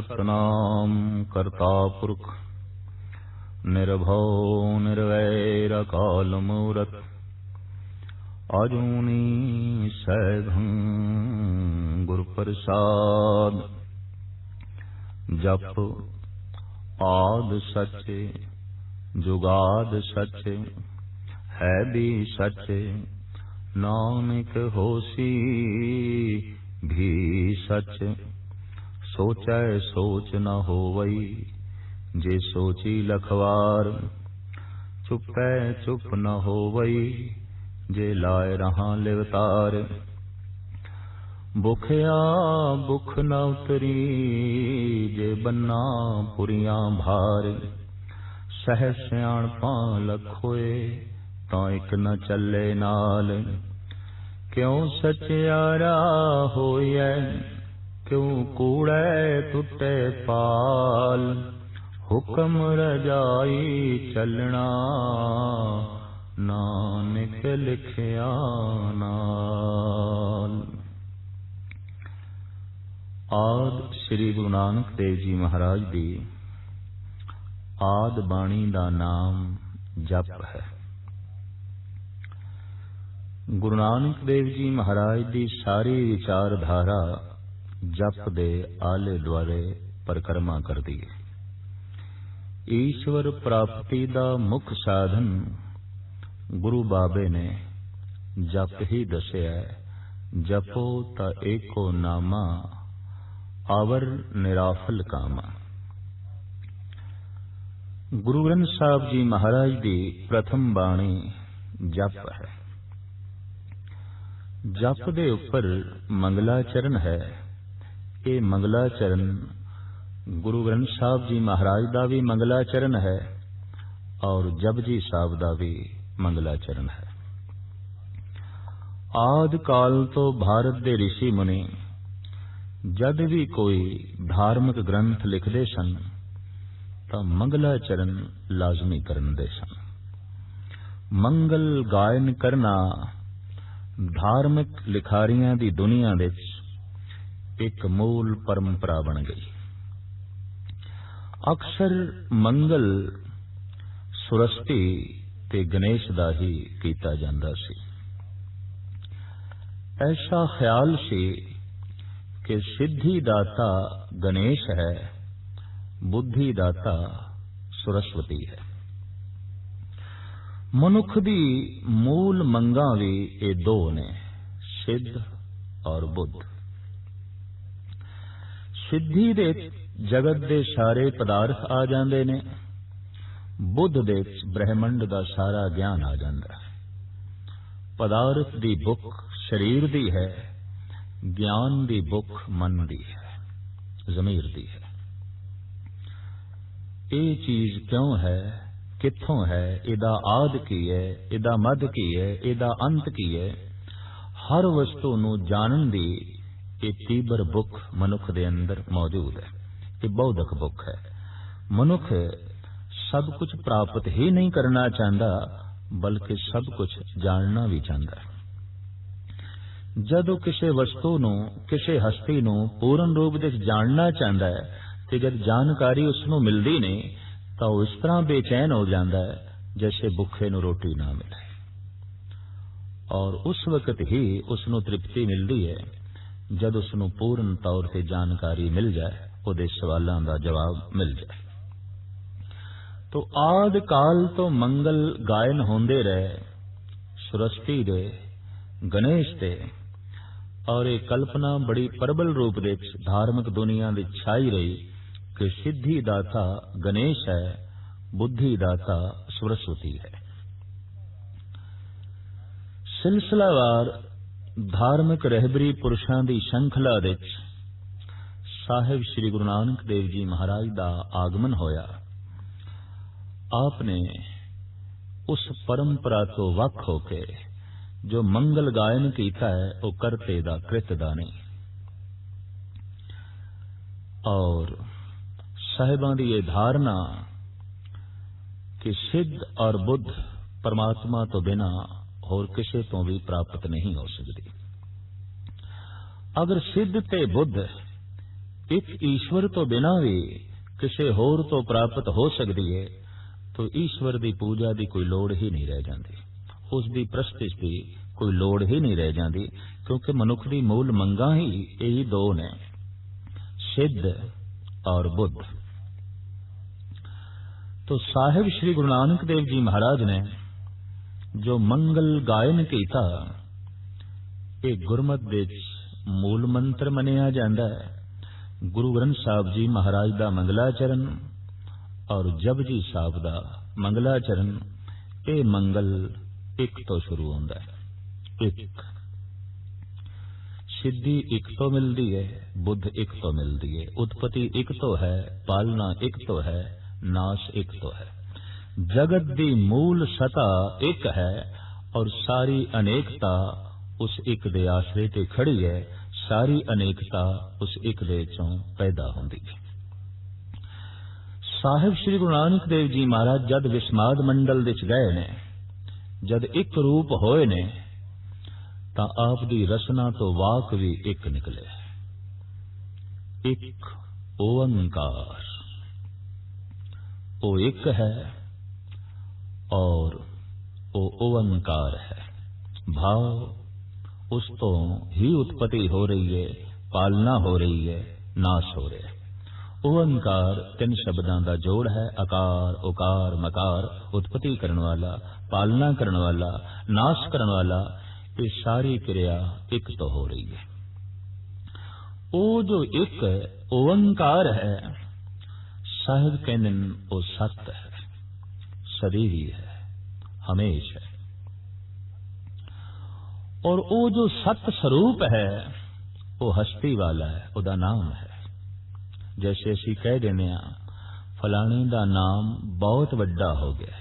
सतनाम करता पुरख निर्भव निर्वैर अकाल मूरत अजूनी सैभं गुरु प्रसाद। जप आद सच जुगाद सच है भी सच नानक होसी भी सच। सोचै सोच न होवई जे सोची लखवार चुपै चुप न होवई जे लाए रहा लिवतार। भुखया भुख न उतरी जे बन्ना पुरियां भार। सह सियाणपा लखोए तां इक न चले नाल। क्यों सचियारा होइए क्यों कूड़े टुटे पाल। हुक्म रजाई चलना नानक लिखिया नाल। आद श्री गुरु नानक देव जी महाराज दी आद बाणी दा नाम जप है। गुरु नानक देव जी महाराज दी सारी विचारधारा जप दे आले दुआले परिक्रमा करदी है। ईश्वर प्राप्ति दा मुख साधन गुरु बाबे ने जप ही दसिया। जपो ता एको नामा आवर निराफल कामा। गुरु ग्रंथ साहब जी महाराज दी प्रथम बाणी जप है। जप दे उपर मंगलाचरण है। ये मंगलाचरण गुरु ग्रंथ साहब जी महाराज दा भी मंगलाचरण है और जपजी साहब दा भी मंगलाचरण है। आद काल तो भारत दे ऋषि मुनि जद भी कोई धार्मिक ग्रंथ लिखते सन तो मंगलाचरण लाजमी करते सन। मंगल गायन करना धार्मिक लिखारियां दी दुनिया दे एक मूल परंपरा बन गई। अक्सर मंगल सुरस्ती ते गणेश दा ही कीता जांदा सी। ऐसा ख्याल सी कि सिद्धि दाता गणेश है, बुद्धि दाता सरस्वती है। मनुख दी मूल मंगा भी ये दो ने, सिद्ध और बुद्ध। सिद्धि दे जगत दे सारे पदार्थ आ जांदे ने, बुद्ध दे ब्रह्मंड दा सारा ज्ञान आ जांदा है। पदार्थ दी भुख शरीर दी है, ज्ञान दी भुख मन दी है, ज़मीर दी है। ये चीज क्यों है, कित्थों है, इदा आद की है, इदा मध की है, इदा अंत की है। हर वस्तु नू जानन दी ये तीबर भुख मनुख दे अंदर मौजूद है। ये बौद्धक भुख है। मनुख सब कुछ प्राप्त ही नहीं करना चाहता बल्कि सब कुछ जानना भी चाहता है। जदों किसी वस्तु नू किसी हस्ती नू पूर्ण रूप दे जानना चाहता है ते जब जानकारी उसनू मिलदी नहीं तो इस तरह बेचैन हो जाता है जैसे भुखे नू रोटी ना मिले। और उस वक्त ही उसनू तृप्ति मिलती है जब उसनू पूर्ण तौर से जानकारी मिल जाए, उहदे सवालों का जवाब मिल जाए। तो आद काल तो मंगल गायन होंदे रहे सरस्वती दे गणेश दे। और ये कल्पना बड़ी प्रबल रूप दे धार्मिक दुनिया दी छाई रही कि सिद्धि दाता गणेश है, बुद्धि दाता सरस्वती है। सिलसिलावार धार्मिक रहबरी पुरुषां दी श्रृंखला दे साहिब श्री गुरु नानक देव जी महाराज दा आगमन होया। आपने उस परंपरा तो वख होके जो मंगल गायन कीता है वो करते दा कृत दा नहीं। और साहिबां दी ये धारणा कि सिद्ध और बुद्ध परमात्मा तो बिना होर किसी तो भी प्राप्त नहीं हो सकती। अगर सिद्ध ते बुद्ध एक ईश्वर तो बिना भी किसी होर तो प्राप्त हो सकती है, तो ईश्वर की पूजा की कोई लोड़ ही नहीं रह जाती, उसकी प्रस्तिश की कोई लोड़ ही नहीं रह जाती, क्योंकि मनुख की मूल मंगा ही यही दो ने, सिद्ध और बुद्ध। तो साहिब श्री गुरु नानक देव जी महाराज ने जो मंगल गायन किया, ये गुरमत दे मूल मंत्र मनिया जाता है। गुरु ग्रंथ साहब जी महाराज का मंगलाचरण और जपजी साहब का मंगलाचरण, ये मंगल एक तो शुरू होता है। एक सिद्धि एक तो मिलती है, बुद्ध एक तो मिलती है, उत्पत्ति एक तो है, पालना एक तो है, नाश एक तो है। जगत दी मूल सता एक है और सारी अनेकता उस एक दे आसरे ते खड़ी है, सारी अनेकता उस एक दे चों पैदा होंदी है। साहिब श्री गुरु नानक देव जी महाराज जद विस्माद मंडल विच गए ने, जद एक रूप होए ने, तां आप दी रचना तो वाक भी एक निकले। एक ओंकार, वो एक है और वो ओंकार है। भाव उस तो ही उत्पत्ति हो रही है, पालना हो रही है, नाश हो रहा है। ओंकार तीन शब्दों का जोड़ है, अकार उकार मकार, उत्पत्ति करने वाला, पालना करने वाला, नाश करने वाला, ये सारी क्रिया एक तो हो रही है। वो जो एक ओंकार है, साहिब कहने वो सत्य है, सदैवी है, हमेशा है। और वो जो सत्य स्वरूप है वो हस्ती वाला है, उसका नाम है। जैसे असी कह देने फलाने का नाम बहुत वड्डा हो गया,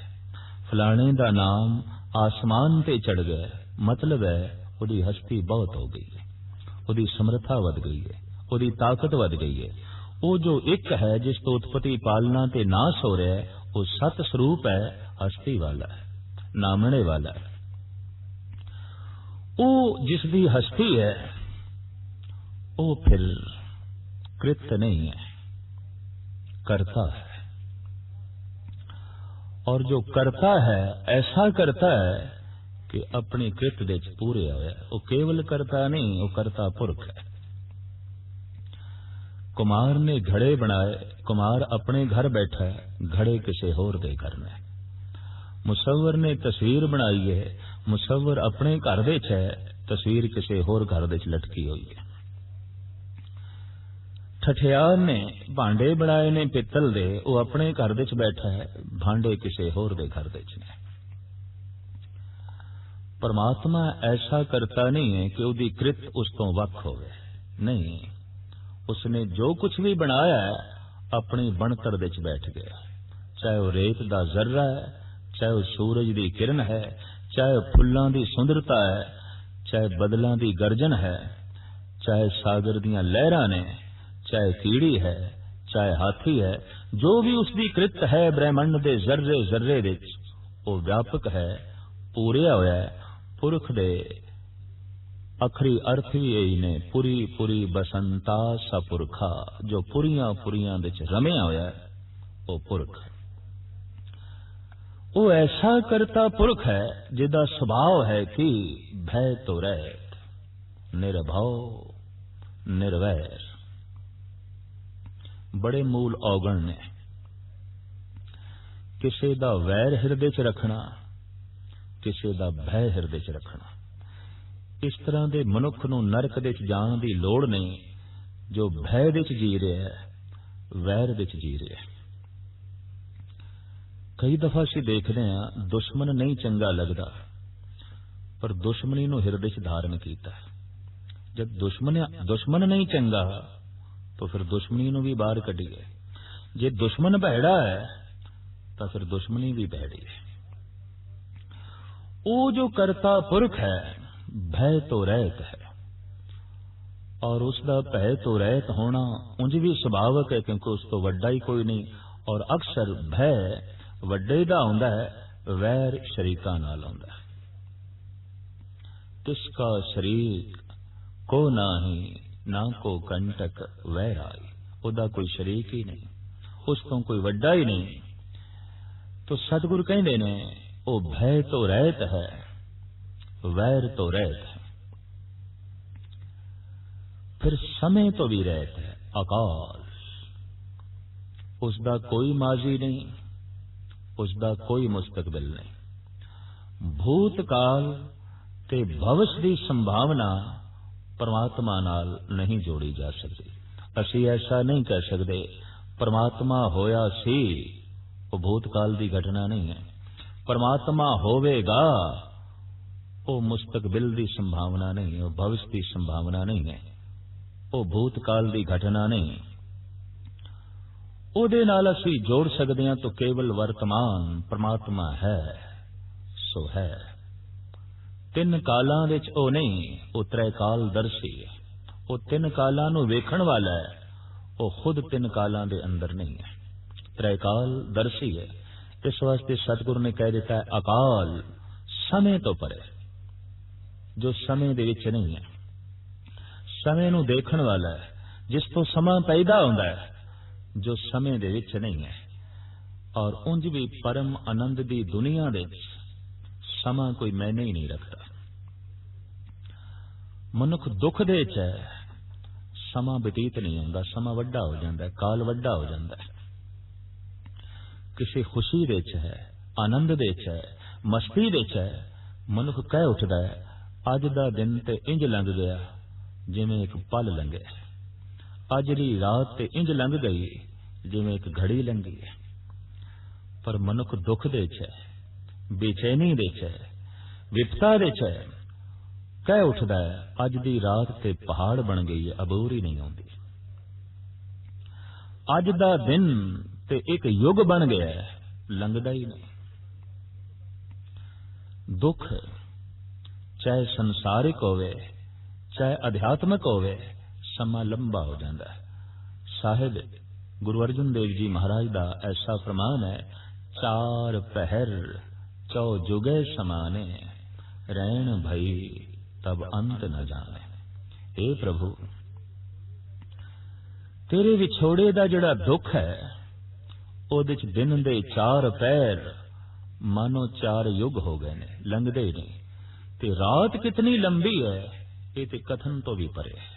फलाने का नाम आसमान ते चढ़ गया, मतलब है उसकी हस्ती बहुत हो गई है, उसकी समर्था वध गई है, उसकी ताकत वध गई है। वो जो एक है जिस तो उत्पत्ति पालना ते नाश हो रहा है, वो सत स्वरूप है, हस्ती वाला है, नामने वाला है। वो जिसकी हस्ती है वो फिर कृत नहीं है, करता है। और जो करता है ऐसा करता है कि अपनी कृत दे पूरे होया, वो केवल करता नहीं, वो करता पुरख है। कुमार ने घड़े बनाए, कुमार अपने घर बैठा है, घड़े किसी होर दे घर में। मुसव्वर ने तस्वीर बनाई है, मुसव्वर अपने घर विच है, तस्वीर किसी होर घर विच लटकी हुई है। ठठियार ने भांडे बनाए ने पित्तल दे, वो अपने घर विच बैठा है, भांडे किसी होर दे घर विच ने। परमात्मा ऐसा करता नहीं है कि उसकी कृत उस तो वख होवे, नहीं, उसने जो कुछ भी बनाया है अपनी बनतर विच बैठ गया। चाहे वो रेत दा जर्रा है, चाहे वो सूरज दी किरण है, चाहे फुल्लां दी सुंदरता है, चाहे बदलां दी गर्जन है, चाहे सागर दियां लहरां ने, चाहे कीड़ी है, चाहे हाथी है, जो भी उसकी कृत है ब्रह्मंड दे जर्रे जर्रे विच वो व्यापक है, पूरे होया है। पुरख दे अखरी अर्थ भी यही ने, पुरी पुरी बसंता सपुरखा, जो पुरियां पुरियां विच रमिया होया है वो पुरख। वो ऐसा करता पुरख है जिदा स्वभाव है कि भय तो रहित, निर्भव निर्वैर। बड़े मूल औगण ने, किसी दा वैर हिरदे च रखना, किसी दा भय हिरदे च रखना। इस तरह दे मनुख नूं नरक दे च जाण दी लोड़ नहीं, जो भय दे च जी रहा है, वैर दे च जी रहा है। कई दफा असीं देखदे हां दुश्मन नहीं चंगा लगदा, पर दुश्मनी नूं हिरदे च धारण कीता। जब दुश्मन नहीं चंगा तो फिर दुश्मनी नूं भी बाहर कढीए। जे दुश्मन भैड़ा है तो फिर दुश्मनी भी भैड़ी है। वो जो करता पुरख है भय तो रहित है, और उसका भय तो रहित होना उंज भी स्वाभाविक है, क्योंकि उस तो वड्डा ही कोई नहीं। और अक्सर भय वड्डे दा हुंदा है, वैर शरीका नाल हुंदा है। तिसका शरीक को नाही, ना को कंटक वैर आई। ਉਹਦਾ ਕੋਈ ਸ਼ਰੀਕ ਹੀ ਨਹੀਂ, ਉਸ ਤੋਂ ਕੋਈ ਵੱਡਾ ਹੀ ਨਹੀਂ। तो सतगुरु कहते ने वो भय तो रहत है, वैर तो रहत है, फिर समय तो भी रहत है अकाल। उसका कोई माजी नहीं, उसका कोई मुस्तकबिल नहीं। भूतकाल ते भविष्य की संभावना परमात्मा नाल नहीं जोड़ी जा सकती। असी ऐसा नहीं कह सकते परमात्मा होया सी, वो भूतकाल की घटना नहीं है। परमात्मा होवेगा, वो मुस्तकबिल की संभावना नहीं है, वो भविष्य की संभावना नहीं है, वो भूतकाल की घटना नहीं। ਉਹਦੇ ਨਾਲ ਅਸੀਂ जोड़ सकते हैं तो केवल वर्तमान परमात्मा है सो है। ਤਿੰਨ ਕਾਲਾਂ ਵਿੱਚ ਉਹ ਨਹੀਂ, ਉਹ ਤ੍ਰੈਕਾਲ ਦਰਸ਼ੀ ਹੈ। ਉਹ ਤਿੰਨ ਕਾਲਾਂ ਨੂੰ ਵੇਖਣ ਵਾਲਾ ਹੈ, ਉਹ ਖੁਦ ਤਿੰਨ ਕਾਲਾਂ ਦੇ ਅੰਦਰ नहीं है, त्रैकाल दर्शी है। इस वास्ते सतगुरु ने कह दिता है अकाल, समय तो परे, जो समय दे विच नहीं है, समय नूं देखण वाला है, जिस तो समा पैदा होंदा है, जो समय दे विच नहीं है। और उंज भी परम आनंद दी दुनिया दे समा कोई मैने ही नहीं रखता। मनुख दुख दे च है, समा बतीत नहीं होंदा, समा वड्डा हो जाता है, काल वड्डा हो जाता है। किसी खुशी दे च है, आनंद दे च है, मस्ती दे च है, मनुख कह उठदा है अज दा दिन ते इंज लंघ गया जिवें एक पल लंघे, अज दी रात ते इंज लंघ गई जिवें एक घड़ी लंघी है। पर मनुख दुख दे च है, बेचैनी दे च है, विपता दे च है, कह उठदा है अज दी रात ते पहाड़ बन गई है, अबूर ही नहीं आउंदी। अज दा दिन ते एक युग बन गया है, लंघदा ही नहीं। दुख चाहे संसारिक होवे चाहे अध्यात्मिक होवे, समा लंबा हो जाता है। साहिब गुरु अर्जुन देव जी महाराज दा ऐसा फरमान है, चार पहर चौ जुगे समाने, रैन भई तब अंत न जाने। हे प्रभु, तेरे विछोड़े दा जड़ा दुख है, ਉਹਦੇ ਚ ਦਿਨ ਦੇ ਚਾਰ ਪਹਿਰ मानो चार युग हो गए ने, लंघदे नहीं। ते रात कितनी लंबी है, ये ते कथन तो भी परे है,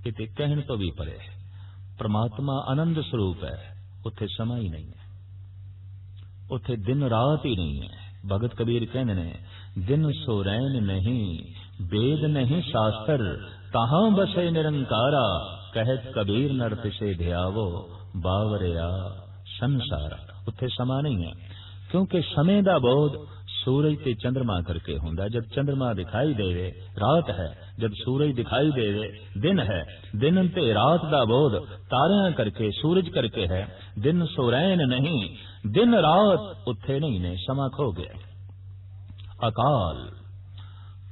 ये ते कहन तो भी परे है। परमात्मा आनंद स्वरूप है, उथे समा ही नहीं है, उथे दिन रात ही नहीं है। भगत कबीर कहते ने, दिन सो रैन नहीं, वेद नहीं शास्त्र, कहां बसे निरंकारा, कहत कबीर नर तिसे ध्यावो, बावरिया संसार। उत्थे समा नहीं है, क्योंकि समय दा बोध सूरज ते चंद्रमा करके हुंदा। जब चंद्रमा दिखाई देवे रात है, जब सूरज दिखाई देवे दिन है। दिन ते रात दा बोध तारियां करके सूरज करके है। दिन सोरैन नहीं, दिन रात उत्थे नहीं ने, समा खो गया। अकाल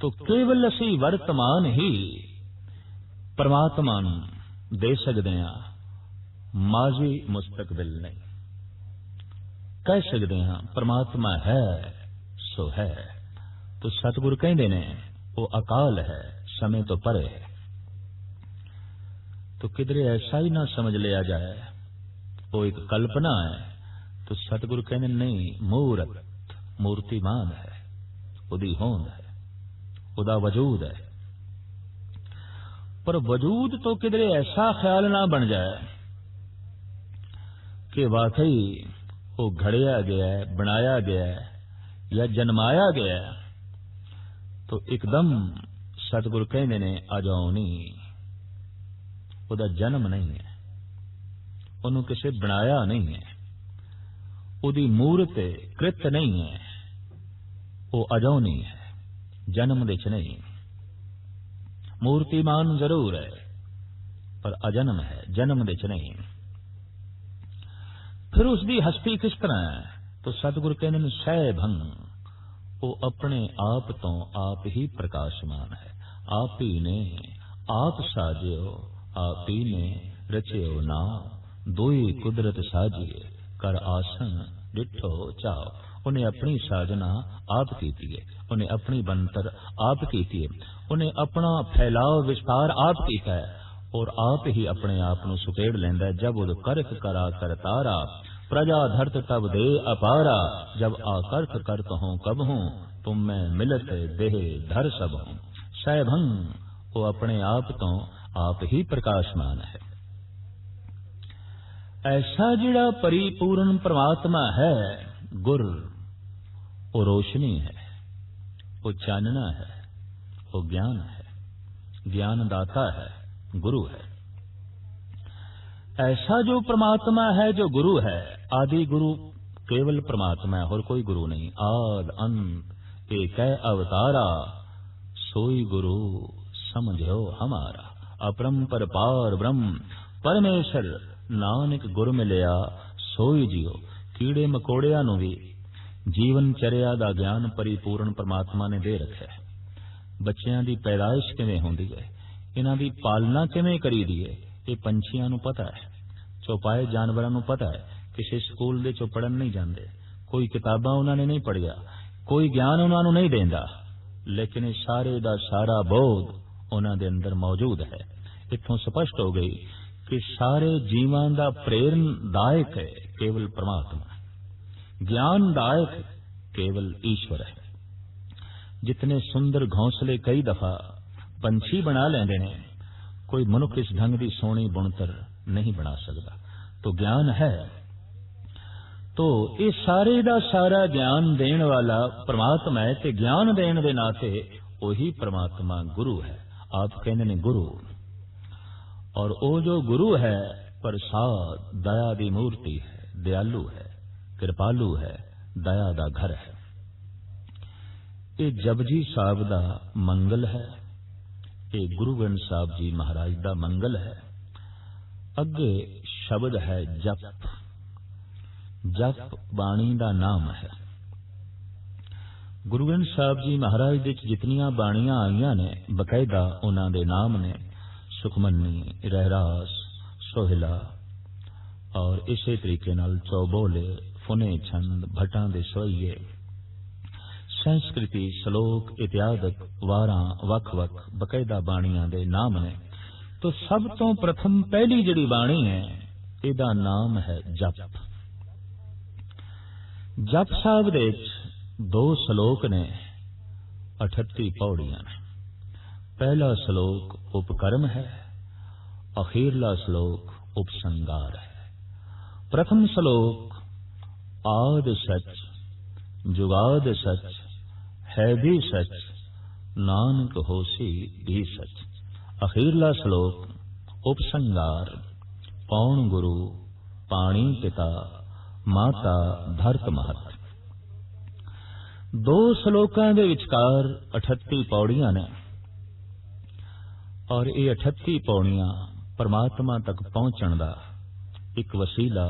तो केवल असी वर्तमान ही परमात्मा नूं दे सकदे हां, माजी मुस्तकबिल नहीं। कह सकते हैं परमात्मा है सो है। तो सतगुरु कहते ने वो अकाल है, समय तो परे है। तो किधरे ऐसा ही ना समझ लिया जाए वो एक कल्पना है। तो सतगुरु कहते नहीं, मूर्त मूर्तिमान है, उदी होंद है, उदा वजूद है। पर वजूद तो किधरे ऐसा ख्याल ना बन जाए कि वाकई वो घड़िया गया है, बनाया गया है या जन्माया गया है। तो एकदम सतगुरु कहते ने आ जाओ नहीं, उदा जन्म नहीं है, उन्होंने किसे बनाया नहीं है, उदी मूर्त कृत नहीं है, वो अजौनी है, जन्म दे च नहीं। मूर्तिमान जरूर है पर अजन्म है, जन्म दे च नहीं। फिर उसकी हस्ती किस तरह है? तो सतगुरु कहते हैं सह भंग, वो अपने आप तो आप ही प्रकाशमान है। आप ही ने आप साजियो, आप ही ने रचियो नाम, दोई कुदरत साजिए कर आसन डिठो चाओ। उन्हें अपनी साजना आप कीती है, उन्हें अपनी बनतर आप कीती है, उन्हें अपना फैलाव विस्तार आप कीता है, और आप ही अपने आप को सुकेड़ लेंदा है। जब उद करख करा कर तारा, प्रजा धरत तब दे अपारा। जब आकर्थ करत हों कब हूँ, तुम मैं मिलत देह धर सब हूँ। सैभंग, वो अपने आप तो आप ही प्रकाशमान है। ऐसा जिड़ा परिपूर्ण परमात्मा है, गुर वो रोशनी है, वो चानना है, वो ज्ञान है, ज्ञान दाता है, गुरु है। ऐसा जो परमात्मा है, जो गुरु है, आदि गुरु केवल परमात्मा है और कोई गुरु नहीं। आद अंत एक है अवतारा, सोई गुरु समझो हमारा। अपरंपर पार ब्रह्म परमेश्वर, नानक गुर मिलिया सोई जियो। कीड़े मकोड़िया नूं भी जीवन चर्या दा ज्ञान परिपूर्ण परमात्मा ने दे रखा है। बच्चियां दी पैदाइश किवें हुंदी है, इन्हां दी पालना किवें करी दी है, ये पंछियां नूं पता है, चौपाए जानवरां नूं पता है। किसी स्कूल दे चों पढ़न नहीं जांदे, कोई किताबां उन्होंने नहीं पढ़िया, कोई ज्ञान उन्हां नूं नहीं देंदा, लेकिन ये सारे दा सारा बोध उन्हां दे अंदर मौजूद है। इत्थों स्पष्ट हो गई कि सारे जीवां दा प्रेरणादायक है केवल परमात्मा, ज्ञानदायक केवल ईश्वर है। जितने सुंदर घोंसले कई दफा पंछी बना लेंदे ने, कोई मनुख इस ढंग दी सोहनी बुणतर नहीं बना सकता। तो ज्ञान है, तो ये सारे दा सारा ज्ञान देने वाला परमात्मा है, ते ज्ञान देने दे नाते वही परमात्मा गुरु है। आप कहते ने गुरु, और वो जो गुरु है प्रसाद दया दी मूर्ति है, दयालु है, कृपालु है, दया दा घर है। ये जपजी साहब दा मंगल है, ये गुरु ग्रंथ साहब जी महाराज दा मंगल है। अगे शब्द है जप, जप बाणी दा नाम है। गुरु ग्रंथ साहब जी महाराज दे जितनियां बाणियां आईयां ने, बकायदा उन्हां दे नाम ने सुखमनी, रहरास, सोहिला और इसे तरीके नाल चौबोले, फुने छंद, भटां दे सोइये, संस्कृति, श्लोक इत्यादि वारां वख-वख बकायदा बाणियां दे नाम ने। तो सब तो प्रथम पहली जिहड़ी बाणी है, इहदा नाम है जप। जप साहब दे दो श्लोक ने, 38 पौड़ियां ने। पहला श्लोक उपकर्म है, अखीरला श्लोक उपसंगार है। प्रथम श्लोक आद सच जुगाद सच है भी सच, नानक होसी भी सच। अखीरला श्लोक उपसंगार पौण गुरु पाणी पिता माता धरत महत। दो श्लोकां दे विचकार 38 पौड़ियां ने, और ये 38 पौड़ियां परमात्मा तक पहुंचण दा एक वसीला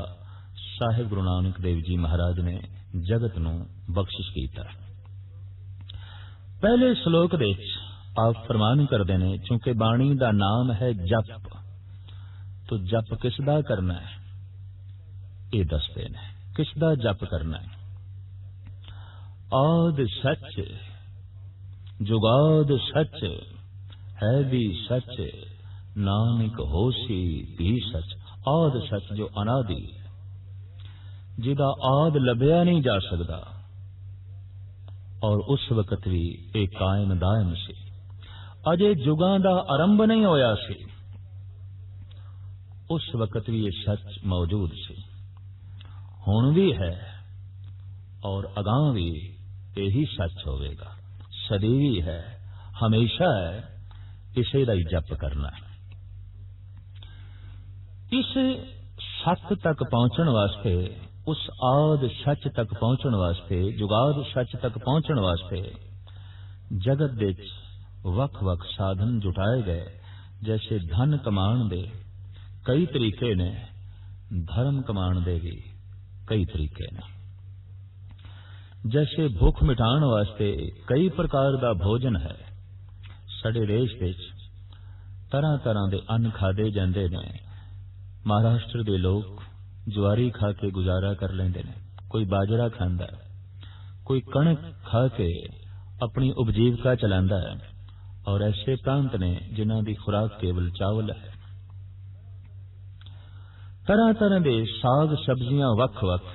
साहिब गुरु नानक देव जी महाराज ने जगत नूं बख्शिश कीता। पहले श्लोक दे आप फरमान करदे ने, चूंकि बाणी दा नाम है जप, तो जप किसदा करना है ये दसदे ने। किसदा जप करना है? आद सच जुगाद सच है भी सच, नानक होसी भी सच। आद सच जो अनादि, जिदा आद लभ्या नहीं जा सकता, और उस वक्त भी एक कायम दायम सी, अजे जुगां दा आरंभ नहीं होया सी, उस वक्त भी ये सच मौजूद सी, हुण भी है और अगां भी यही सच होवेगा, सदैवी है, हमेशा है। इसे दा ही जप करना है। इस सत तक पहुंचण वास्ते, उस आद सच तक पहुंचण वास्ते, जुगाद सच तक पहुंचण वास्ते जगत दे वख वख साधन जुटाए गए। जैसे धन कमाण दे कई तरीके ने, धर्म कमाण दे भी कई तरीके ने। जैसे भुख मिटाण वास्ते कई प्रकार दा भोजन है। साडे देश विच तरह तरह दे अन्न खादे जांदे ने। महाराष्ट्र दे लोग ज्वारी खा के गुजारा कर लेंदे ने, कोई बाजरा खांदा है, कोई कणक खा के अपनी उपजीविका चलांदा है, और ऐसे प्रांत ने जिन्हां दी खुराक केवल चावल है। तरह तरह के साग सब्जियां वख वख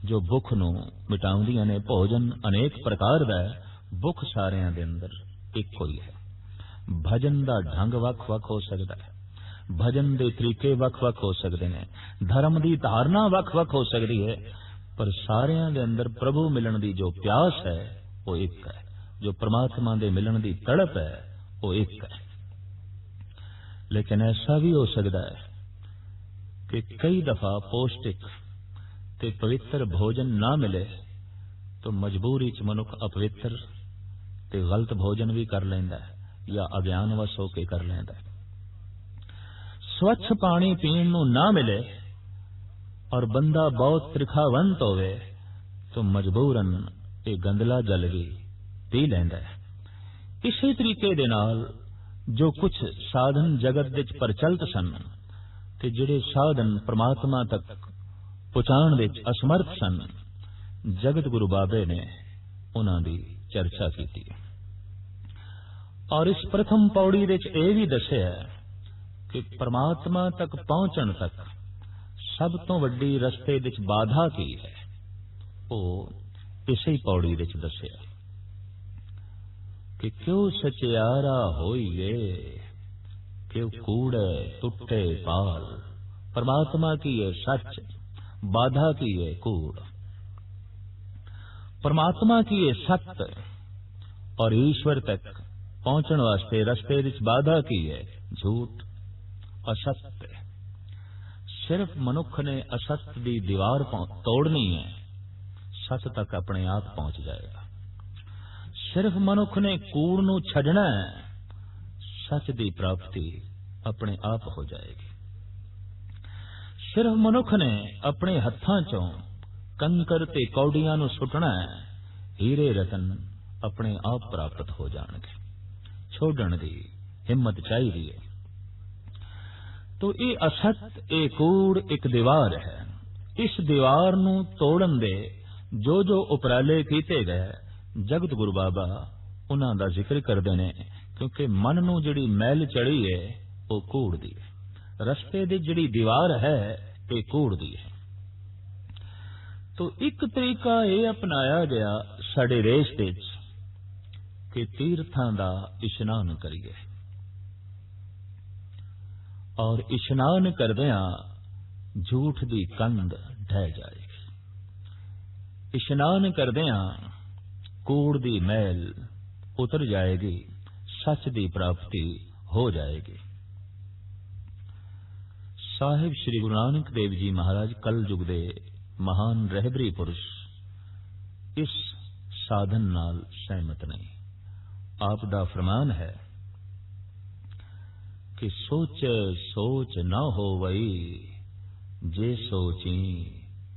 जो भुख नूं मिटाउंदियां ने। भोजन अनेक प्रकार दा है, भुख सारियां दे अंदर इक्को ही है। भजन दा ढंग वख वख हो सकता है, भजन दे तरीके वख वख हो सकते हैं, धर्म की धारणा वख वख हो सकती है, पर सारियां दे अंदर प्रभु मिलन की जो प्यास है वो एक है, जो परमात्मा दे मिलन की तड़प है वो एक है। लेकिन ऐसा भी हो सकता है कि कई दफा पौष्टिक ते पवित्र भोजन ना मिले तो मजबूरी च मनुख अपवित्र ते गलत भोजन भी कर लेंदा है या अज्ञानवश होके कर लेंदा है। स्वच्छ पानी पीण नूं ना मिले और बंदा बहुत त्रिखावंत होवे तो मजबूरन ये गंदला जल भी पी लैंदा है। इसी तरीके दे नाल जो कुछ साधन जगत विच प्रचलित सन ते जिहड़े साधन परमात्मा तक पहुंचाण विच असमर्थ सन, जगत गुरु बाबे ने उन्हां दी चर्चा की और इस प्रथम पौड़ी विच यह भी दस्सिया कि परमात्मा तक पहुंचण तक सब तो वड्डी रस्ते विच बाधा की है, वो इसी पौड़ी विच दस्सिया कि क्यों सचियारा होइए, क्यों कूड़े टुटे पाल। परमात्मा की है सच, बाधा की है कूड़। परमात्मा की है सत्य और ईश्वर तक पहुंचण वास्ते रस्ते विच बाधा की है झूठ, असत्य। सिर्फ मनुख ने असत्य की दीवार तोड़नी है, सत्य तक अपने आप पहुंच जाएगा। सिर्फ मनुख ने कूड़ नूं छड्डना है, सच की प्राप्ति अपने आप हो जाएगी। सिर्फ मनुख ने अपने हत्थां चों कंकर ते कौड़ियां नूं सुटना है, हीरे रतन अपने आप प्राप्त हो जाणगे। छोड़न दी हिम्मत चाहिए। तो ये असत, ये कूड़ एक दीवार है। इस दीवार नूं तोड़न दे जो जो उपराले कीते गए जगत गुरु बाबा उन्हां दा जिक्र करते ने, क्योंकि मन नूं जिहड़ी मैल चढ़ी है वो कूड़ दी है, रस्ते दी जिहड़ी दीवार है ये कूड़ दी है। तो एक तरीका ये अपनाया गया साडे देश विच कि तीर्थां दा इशनान करिए और इशनान करदियां झूठ दी कंध ढह जाएगी। इशनान करदियां कूड़ दी मैल उतर जाएगी, सच दी प्राप्ति हो जाएगी। साहिब श्री गुरु नानक देव जी महाराज कल युग दे महान रहबरी पुरुष इस साधन नाल सहमत नहीं। आप दा फरमान है कि सोचे सोच न होवई, जे सोची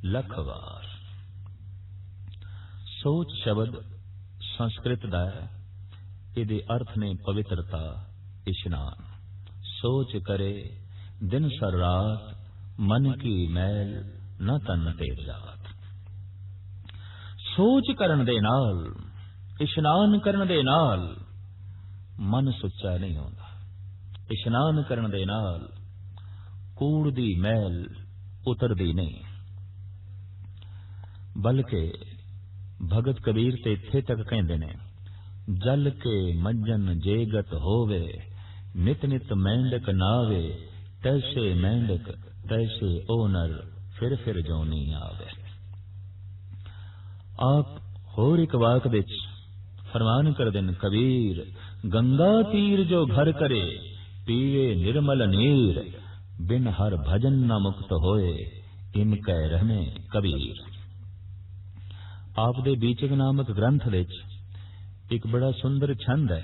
लख वार। सोच शब्द संस्कृत दा है, इहदे अर्थ ने पवित्रता, इशनान। सोच करे दिन सर रात, मन की मैल न तन ते जात। सोच करन दे नाल, इशनान करन दे नाल मन सुच्चा नहीं होता। इशनान करन दे नाल कूड़ दी मैल उतरदी नहीं, बल्कि भगत कबीर ते इत्थे तक कहंदे ने, जल के मंजन जेगत होवे, नित नित मेंढक नावे, तैसे मेंढक तैसे ओनर, फिर जोनी आवे। आप होर एक वाक विच फरमान कर देन, कबीर गंगा तीर जो घर करे, पीवे निर्मल नीर, बिन हर भजन न मुक्त होए, इनकै रहने कबीर। आप दे बीचक नामक ग्रंथ विच एक बड़ा सुंदर छंद है।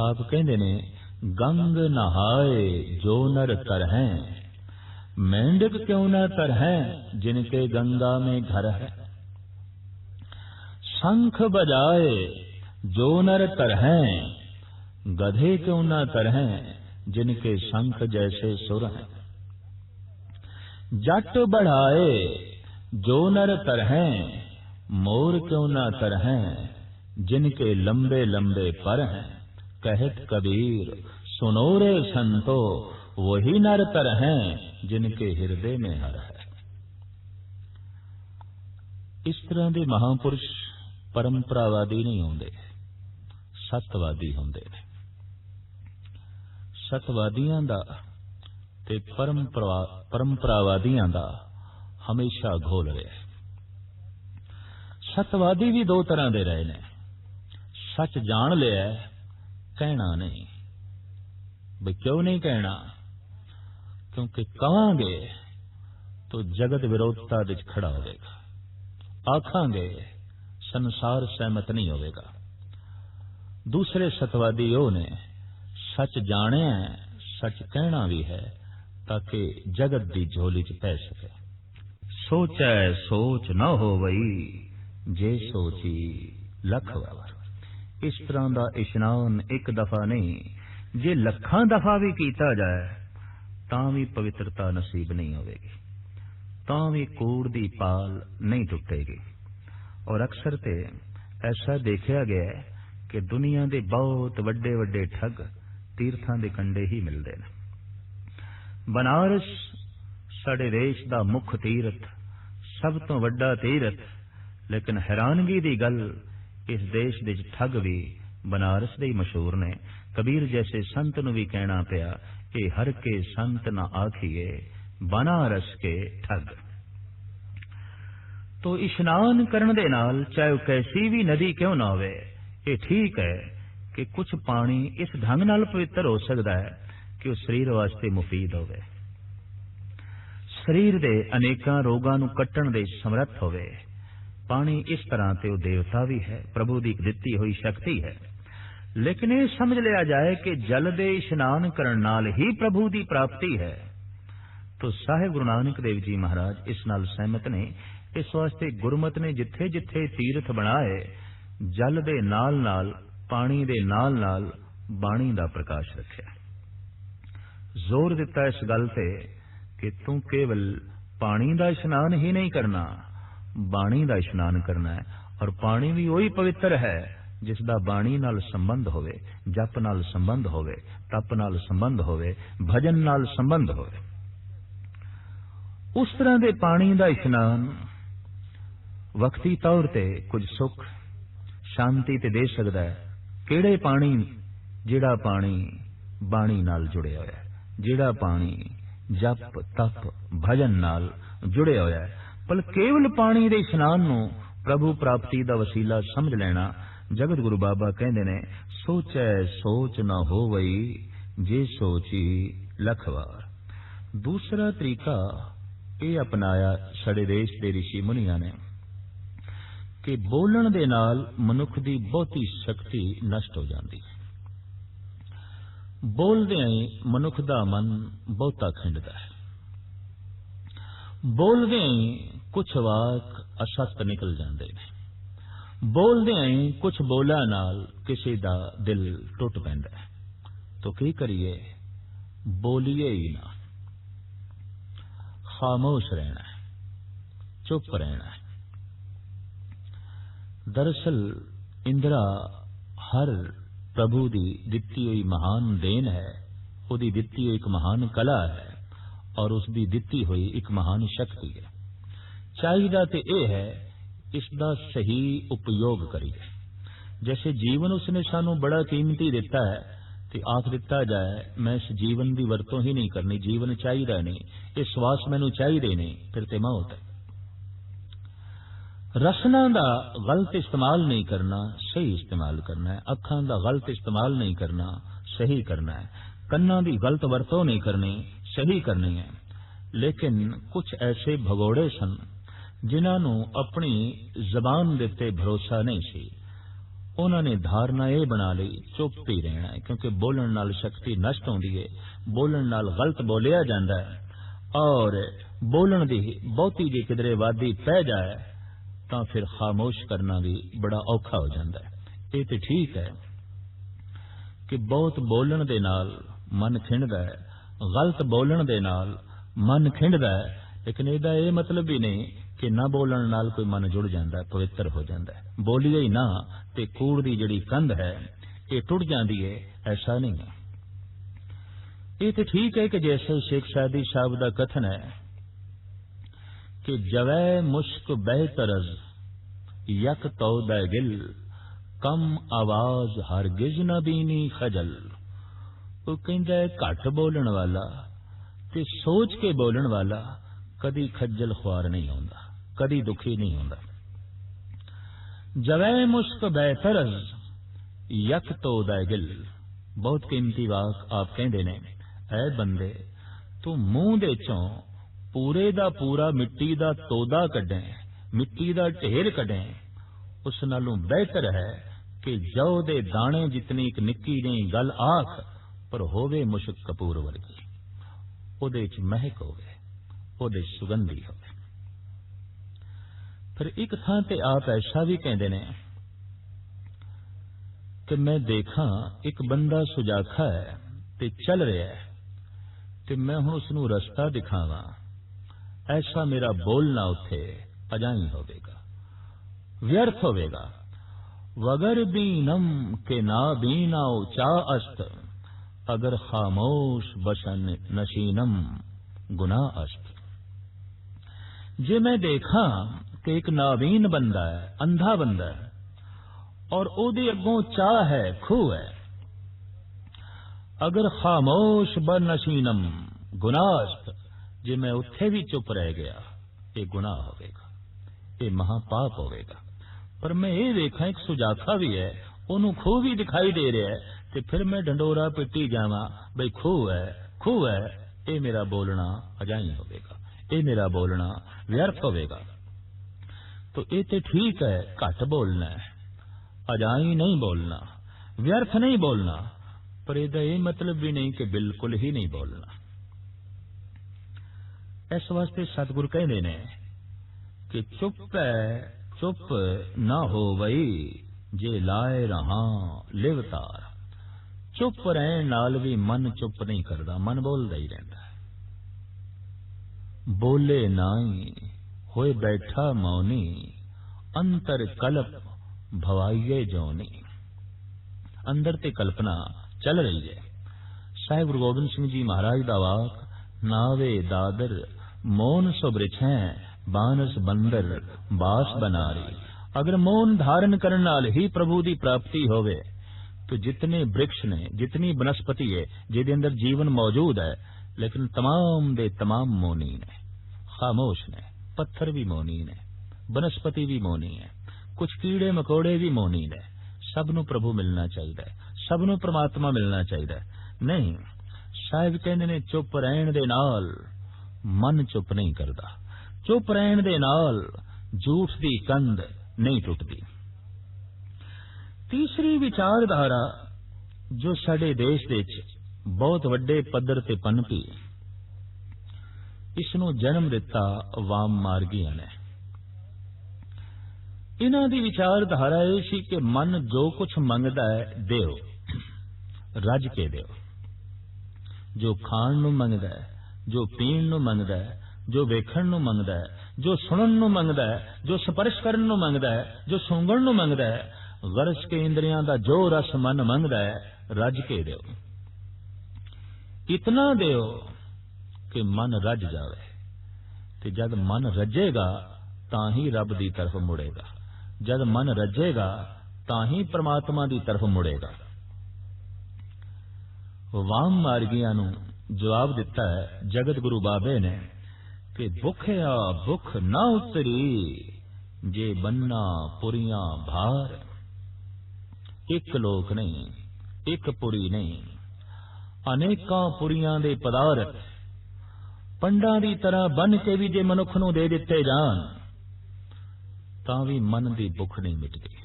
आप कहंदे ने, गंग नहाए जो नर तरहें, मेंढक क्यों न तरहें, जिनके गंगा में घर है। शंख बजाए जो नर तरहें, गधे क्यों न तरहें, जिनके शंख जैसे सुर हैं। जट बढ़ाए जो नर तरहें, मोर क्यों न तरहें, जिनके लंबे लंबे पर हैं। कहत कबीर सुनो रे संतो, वही नर तरहें, जिनके हृदय में हर है। इस तरह के महापुरुष परंपरावादी नहीं होंदे, सतवादी होंदे ने। सतवादियां दा ते परंपरावादियां दा हमेशा घोल रहा। सतवादी भी दो तरह के रहे ने। सच जान लिया, कहना नहीं। भाई क्यों नहीं कहना? क्योंकि कहांगे तो जगत विरोधता विच खड़ा होगा, आखांगे संसार सहमत नहीं होगा। दूसरे सतवादी वो ने सच जाने है, सच कहना भी है, ताकि जगत की झोली च पै सके। सोचै सोच न होवई, जे सोची लख वार। इस तरह का इशनान एक दफा नहीं, जे लखां दफा भी कीता जाए तां भी पवित्रता नसीब नहीं होगी, तां भी कूड़ दी पाल नहीं टुटेगी। और अक्सर ते ऐसा देखा गया है कि दुनिया के बहुत वड्डे वड्डे ठग तीर्थां दे कंडे ही मिलते हैं। बनारस साडे देश का मुख तीर्थ, सब तो वड्डा तीर्थ, लेकिन हैरानगी की गल इस देश दे ठग भी बनारस दे ही मशहूर ने। कबीर जैसे संत नूं भी कहना पिया कि हर के संत न आखिए, बनारस के ठग। तो इशनान करने दे नाल चाहे वो कैसी भी नदी क्यों ना होवे, ये ठीक है कि कुछ पानी इस ढंग नाल पवित्र हो सकता है कि वह शरीर वास्ते मुफीद होवे, शरीर दे अनेकां रोगां नूं कट्टण दे समर्थ होवे। पानी इस तरह ते वो देवता भी है, प्रभु की दिती हुई शक्ति है। लेकिन ये समझ लिया जाए कि जल दे इशनान करन नाल ही प्रभु की प्राप्ति है। तो साहिब गुरु नानक देव जी महाराज इस नाल सहमत ने। इस वास्ते गुरमत ने जिथे जिथे तीर्थ बनाए, जल दे नाल नाल, पानी दे नाल नाल बाणी दा प्रकाश रखिया। जोर दिता इस गल ते कि तू केवल पानी दा इशनान ही नहीं करना, बाणी दा इशनान करना है। और पानी भी वही पवित्र है जिसदा बाणी नाल संबंध होवे, जप नाल संबंध होवे, तप नाल संबंध होवे, भजन नाल संबंध होवे। उस तरह दे पानी दा इशनान वक्ती तौर ते कुछ सुख शांति ते दे सकदा है। किहड़े पानी? जिहड़ा पानी बाणी नाल जुड़िया होया है, जिहड़ा पानी जप तप भजन नाल जुड़िया होया है। पर केवल पानी दे इशनान नूं प्रभु प्राप्ति दा वसीला समझ लेना, जगत गुरु बाबा कहंदे ने सोचै सोच न होवई, जे सोची लख वार। दूसरा तरीका ये अपनाया साडे देश दे ऋषि मुनियां ने कि बोलण दे नाल मनुख दी बहुती शक्ति नष्ट हो जाती है। बोलदे ही मनुख दा मन बहुता खिंडदा है। बोलदे ही कुछ वाक असत निकल जाते हैं। बोलदे ही कुछ बोला नाल किसी दा दिल टुट पैंदा है। तो की करिए? बोलिए ही ना, खामोश रहना है, चुप रहना है। दरअसल इंदिरा हर प्रभु दी दिती हुई महान देन है, उसकी दिती हुई एक महान कला है और उसकी दिती हुई एक महान शक्ति है। चाहिदा ते यह है इसका सही उपयोग करिए। जैसे जीवन उसने सानू बड़ा कीमती दिता है तो आख दिता जाए मैं इस जीवन की वरतों ही नहीं करनी, जीवन चाहिए नहीं, ये श्वास मैनू चाहिए नहीं, फिर ते मौत है। रसना का गलत इस्तेमाल नहीं करना, सही इस्तेमाल करना है। अखां का गलत इस्तेमाल नहीं करना, सही करना है। कन्ना की गलत वरतों नहीं करनी, सही करनी है। लेकिन कुछ ऐसे भगोड़े सन जिन्होंने अपनी जबान देते भरोसा नहीं सी, उन्होंने धारणा यह बना ली चुप ही रहना है, क्योंकि बोलण नाल शक्ति नष्ट होती है, बोलण नाल गलत बोलिया जाता है और बोलण की बहुती जी किधरे वादी पै जाए तो फिर खामोश करना भी बड़ा औखा हो जाता है। ये तो ठीक है कि बहुत बोलण दे नाल मन खिंडदा है, गलत बोलण दे नाल मन खिंडदा है, लेकिन इसदा ये मतलब भी नहीं कि ना बोलण नाल कोई मन जुड़ जाता है, पवित्र हो जाता है। बोलिए ही ना ते कूड़ दी जिहड़ी कंध है ये टुट जाती है, ऐसा नहीं है। ये तो ठीक है कि जैसे शेख सादी साहब का कथन है कि जवै मुश्क बेतरज यक तौदा गिल कम आवाज हरगिज न बीनी खजल। वो कहता है घट बोलण वाला ते सोच के बोलण वाला कदी खज्जल ख्वार नहीं होंदा, कदी दुखी नहीं होंदा। जवै मुश्क बेतरज यक तौदा गिल, बहुत कीमती वाक आप कहते ने, ऐ बंदे तू मूंह दे चों पूरे दा पूरा मिट्टी दा तोदा कढे, मिट्टी दा ढेर कढे, उस नालों बेहतर है कि जौ दे दाने जितनी एक निक्की जी गल आख पर होवे मुश्क कपूर वर्गी, ओदे च महक होवे, ओदे सुगंधी होवे। फिर एक थां ते आप ऐसा भी कहते ने कि मैं देखा एक बंदा सुजाखा है ते चल रहा है ते मैं हुण उसनूं रस्ता दिखावां, ऐसा मेरा बोलना उथे अजाई होवेगा, व्यर्थ होवेगा। वगर बीनम के ना बीनाओ चा अस्त, अगर खामोश बसन नशीनम गुनाह अस्त। जे मैं देखा कि एक नाबीन बंदा है, अंधा बंदा है, और ओदे अगों चाह है, खूह है, अगर खामोश ब नशीनम गुनाह, जे मैं उत्थे भी चुप रह गया, ये गुनाह होवेगा, ये महापाप होवेगा। पर मैं ये देखा एक सुजाखा भी है, ओनू खूह भी दिखाई दे रहा है, ते फिर मैं ढंडोरा पिटी जावा बई खूह है, खूह है, ये मेरा बोलना अजाई होवेगा, ये मेरा बोलना व्यर्थ होवेगा। तो ये तो ठीक है, घट बोलना है, अजाई नहीं बोलना, व्यर्थ नहीं बोलना, पर इसका यह मतलब भी नहीं कि बिल्कुल ही नहीं बोलना। इस वास्ते सतगुरु कहते ने कि चुप है चुप ना हो वही, जे लाए रहा लिव तार। चुप रहन नाल भी मन चुप नहीं करता, मन बोलता ही रहता है। बोले नाई होए बैठा मौनी, अंतर कल्प भवाइये जोनी। अंदर ते कल्पना चल रही है। साहिब गुरु गोबिंद सिंह जी महाराज दा वाक, नावे दादर मौन सुबरिछें बानस बंदर बास बनारी। अगर मौन धारण करने नाल ही प्रभु की प्राप्ति होवे तो जितने वृक्ष ने, जितनी वनस्पति है जिहदे अंदर जीवन मौजूद है, लेकिन तमाम दे तमाम मौनी ने, खामोश ने। पत्थर भी मौनी ने, वनस्पति भी मौनी है, कुछ कीड़े मकोड़े भी मौनी ने। सबनों प्रभु मिलना चाहिए, सबनों परमात्मा मिलना चाहिए। नहीं, साहिब कहते ने चुप रहन दे नाल मन चुप नहीं करता, चुप रहन दे नाल झूठ दी कंध नहीं टुटदी। तीसरी विचारधारा जो साडे देश दे बहुत वड्डे पद्धर ते पनपी, इसनूं जन्म दिता वाम मार्गियां ने। इन्हां दी विचारधारा यह सी कि मन जो कुछ मंगदा है देओ, रज के देओ। जो खाण नूं मंगदा है, जो पीण नूं मंगदा है, जो वेखण नूं मंगदा है, जो सुनन नूं मंगदा है, जो स्पर्श करन नूं मंगदा है, जो सूंघण नूं मंगदा है, गरज के इंद्रियां दा जो रस मन मंगदा है, रज के देओ। इतना देओ कि मन रज जावे। ते जद मन रजेगा तां ही रब दी तरफ मुड़ेगा, जद मन रजेगा तां ही परमात्मा दी तरफ मुड़ेगा। वाम मार्गियां नूं जवाब दिता है जगत गुरु बाबे ने कि भुखया भुख ना उतरी, जे बन्ना पुरियां भार। एक लोक नहीं, एक पुरी नहीं, अनेकां पुरियां दे पदार्थ पंडा दी तरह बन के भी जे मनुख नूं दे दिते जान तां भी मन दी भुख नहीं मिटदी।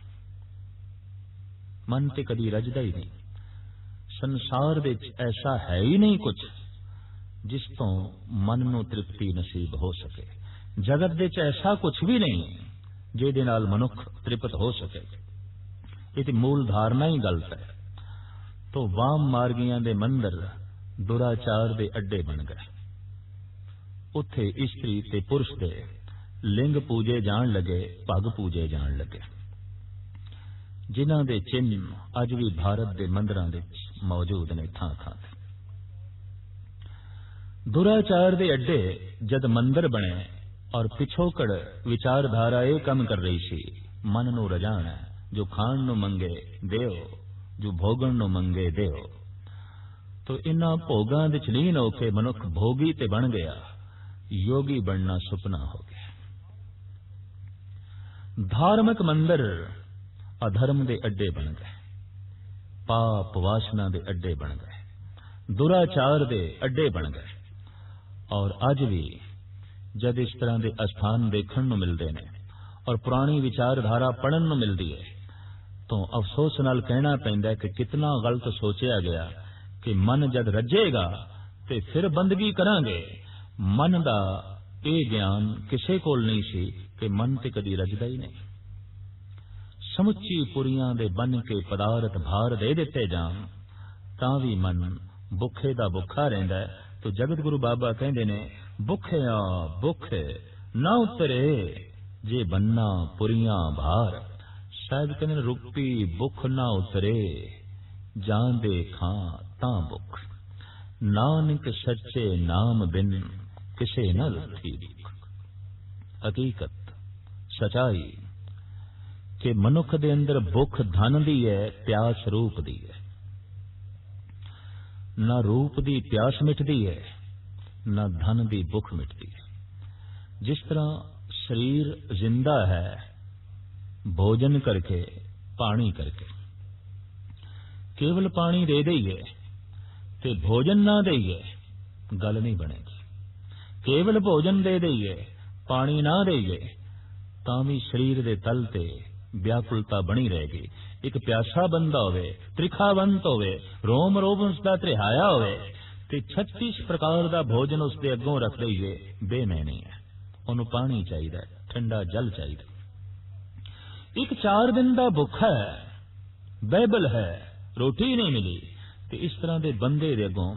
मन ते कदी रजदा ही नहीं। संसार दे ऐसा है ही नहीं कुछ जिस तो मन नूं तृप्ति नसीब हो सके। जगत दे ऐसा कुछ भी नहीं जिहदे नाल मनुख तृप्त हो सके। ये ते मूल धारणा ही गलत है। तो वाम मार्गियां दे मंदिर दुराचार दे अड्डे बन गए। उत्थे इस्त्री ते पुरुष दे लिंग पूजे जान लगे, पग पूजे जान लगे, जिन्हां दे चिन्ह अज भी भारत दे मंदिरां दे मौजूद ने थां थां ते। दुराचार दे अड्डे जद मंदिर बने और पिछोकड़ विचारधारा ये कम कर रही सी, मन नू रजाना, जो खाण नू मंगे देओ, जो भोगण नू मंगे देओ। तो इन्हां भोगां दे लीन होके मनुख भोगी ते बन गया, योगी बनना सुपना हो गया। धार्मिक मंदिर अधर्म दे अड्डे बन गए, पाप वासना दे अड्डे बन गए, दुराचार दे अड्डे बन गए। और अज भी जद इस तरह के अस्थान देखण नूं मिलदे ने और पुरानी विचारधारा पढ़न नूं मिलदी है, तो अफसोस नाल कहना पैंदा है कि कितना गलत सोचिया गया कि मन जद रजेगा ते फिर बंदगी करांगे। मन दा ये ज्ञान किसे कोल नहीं सी कि मन ते कदी रजदा ही नहीं। समुची पुरियां दे बन के पदार्थ भार दे दिते जान तां भी मन भुखे दा भुखा रहिंदा है। तो जगत गुरु बाबा कहंदे ने, भुखिया भुख ना उतरे जे बन्ना पुरियां भार। शायद कहंदे ने, रूपी भुख ना उतरे जान दे खां तां भुख। नानक सच्चे नाम बिन किसे न लथी भुख। हकीकत सचाई कि मनुख दे अंदर भुख धन दी है, प्यास रूप दी है। ना रूप दी प्यास मिटदी है, ना धन दी भुख मिटदी है। जिस तरह शरीर जिंदा है भोजन करके, पानी करके, केवल पानी दे दईए ते भोजन ना दईए गल नहीं बनेगी। केवल भोजन दे दईए पानी ना दईए तां भी शरीर दे तल ते व्याकुलता बनी रहेगी। एक प्यासा बंदा होवे, त्रिखावंत होवे, रोम रोम उसका त्रिहाया होवे ते 36 प्रकार दा भोजन उसके अगों रख दईए, बेमैनी है। उन्हें पानी चाहिए, ठंडा जल चाहिए। एक 4 दिन दा भुखा है, बाइबल है, रोटी नहीं मिली, तो इस तरह के बंदे दे अगों